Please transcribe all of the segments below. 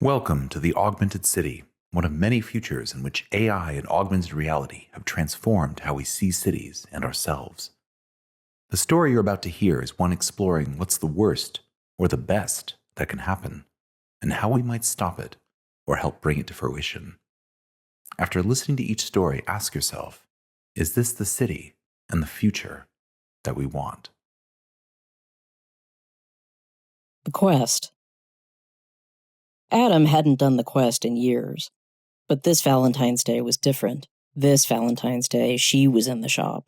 Welcome to the Augmented City, one of many futures in which AI and augmented reality have transformed how we see cities and ourselves. The story you're about to hear is one exploring what's the worst or the best that can happen, and how we might stop it or help bring it to fruition. After listening to each story, ask yourself, is this the city and the future that we want? The quest. Adam hadn't done the quest in years, but this Valentine's Day was different. This Valentine's Day, she was in the shop.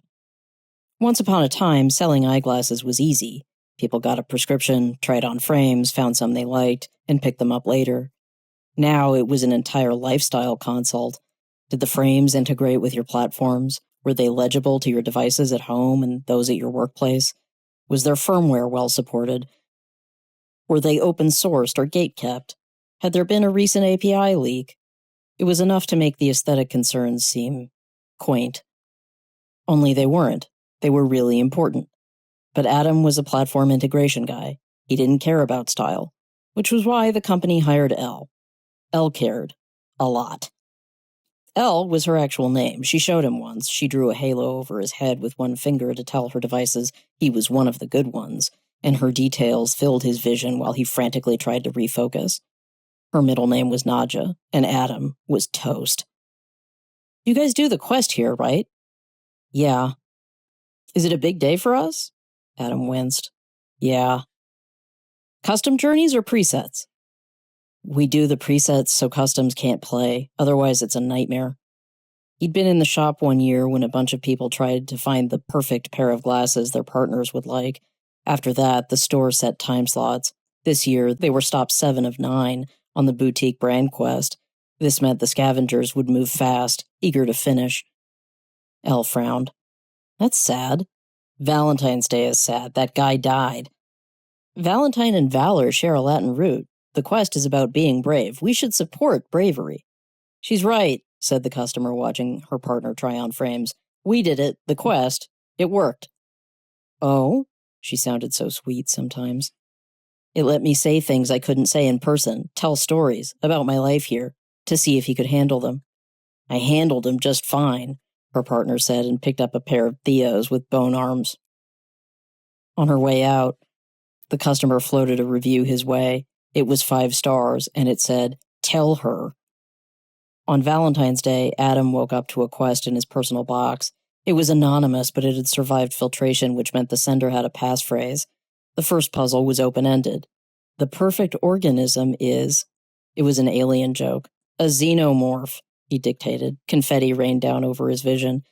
Once upon a time, selling eyeglasses was easy. People got a prescription, tried on frames, found some they liked, and picked them up later. Now it was an entire lifestyle consult. Did the frames integrate with your platforms? Were they legible to your devices at home and those at your workplace? Was their firmware well supported? Were they open sourced or gate-kept? Had there been a recent API leak? It was enough to make the aesthetic concerns seem quaint. Only they weren't. They were really important. But Adam was a platform integration guy. He didn't care about style, which was why the company hired Elle. Elle cared. A lot. Elle was her actual name. She showed him once. She drew a halo over his head with one finger to tell her devices he was one of the good ones, and her details filled his vision while he frantically tried to refocus. Her middle name was Nadja, and Adam was toast. You guys do the quest here, right? Yeah. Is it a big day for us? Adam winced. Yeah. Custom journeys or presets? We do the presets so customs can't play, otherwise it's a nightmare. He'd been in the shop one year when a bunch of people tried to find the perfect pair of glasses their partners would like. After that, the store set time slots. This year, they were stopped 7 of 9 on the boutique brand quest. This meant the scavengers would move fast, eager to finish. Elle frowned. That's sad. Valentine's Day is sad. That guy died. Valentine and valor share a Latin root. The quest is about being brave. We should support bravery. She's right, said the customer, watching her partner try on frames. We did it. The quest. It worked. Oh? She sounded so sweet sometimes. It let me say things I couldn't say in person, tell stories about my life here, to see if he could handle them. I handled him just fine, her partner said, and picked up a pair of Theos with bone arms. On her way out, the customer floated a review his way. It was 5 stars, and it said, "Tell her." On Valentine's Day, Adam woke up to a quest in his personal box. It was anonymous, but it had survived filtration, which meant the sender had a passphrase. The first puzzle was open-ended. The perfect organism is... It was an alien joke. A xenomorph, he dictated. Confetti rained down over his vision.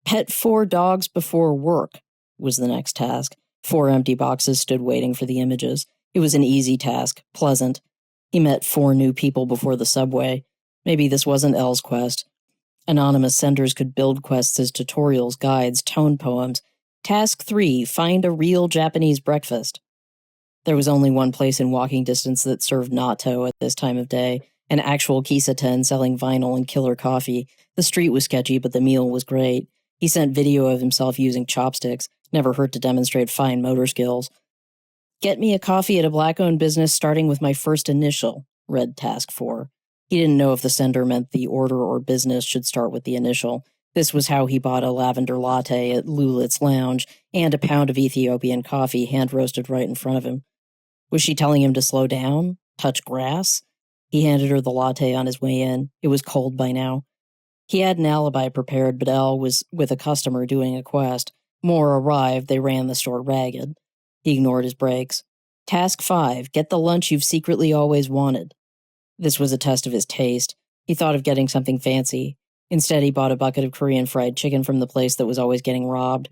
Pet 4 dogs before work was the next task. 4 empty boxes stood waiting for the images. It was an easy task, pleasant. He met 4 new people before the subway. Maybe this wasn't Elle's quest. Anonymous senders could build quests as tutorials, guides, tone poems. Task 3, find a real Japanese breakfast. There was only one place in walking distance that served natto at this time of day, an actual Kisa-ten selling vinyl and killer coffee. The street was sketchy, but the meal was great. He sent video of himself using chopsticks. Never hurt to demonstrate fine motor skills. Get me a coffee at a black-owned business starting with my first initial, read Task 4. He didn't know if the sender meant the order or business should start with the initial. This was how he bought a lavender latte at Lulit's Lounge and a pound of Ethiopian coffee hand-roasted right in front of him. Was she telling him to slow down? Touch grass? He handed her the latte on his way in. It was cold by now. He had an alibi prepared, but Elle was with a customer doing a quest. More arrived, they ran the store ragged. He ignored his breaks. Task 5, get the lunch you've secretly always wanted. This was a test of his taste. He thought of getting something fancy. Instead, he bought a bucket of Korean fried chicken from the place that was always getting robbed.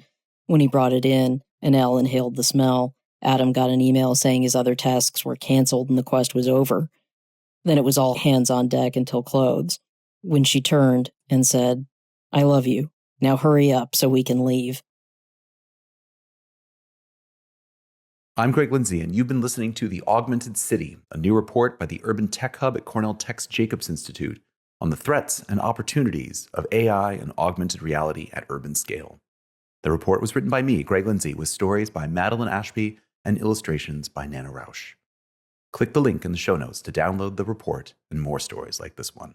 When he brought it in, and Elle inhaled the smell, Adam got an email saying his other tasks were canceled and the quest was over. Then it was all hands on deck until clothes, when she turned and said, I love you. Now hurry up so we can leave. I'm Greg Lindsay, and you've been listening to The Augmented City, a new report by the Urban Tech Hub at Cornell Tech's Jacobs Institute on the threats and opportunities of AI and augmented reality at urban scale. The report was written by me, Greg Lindsay, with stories by Madeline Ashby and illustrations by Rausch. Click the link in the show notes to download the report and more stories like this one.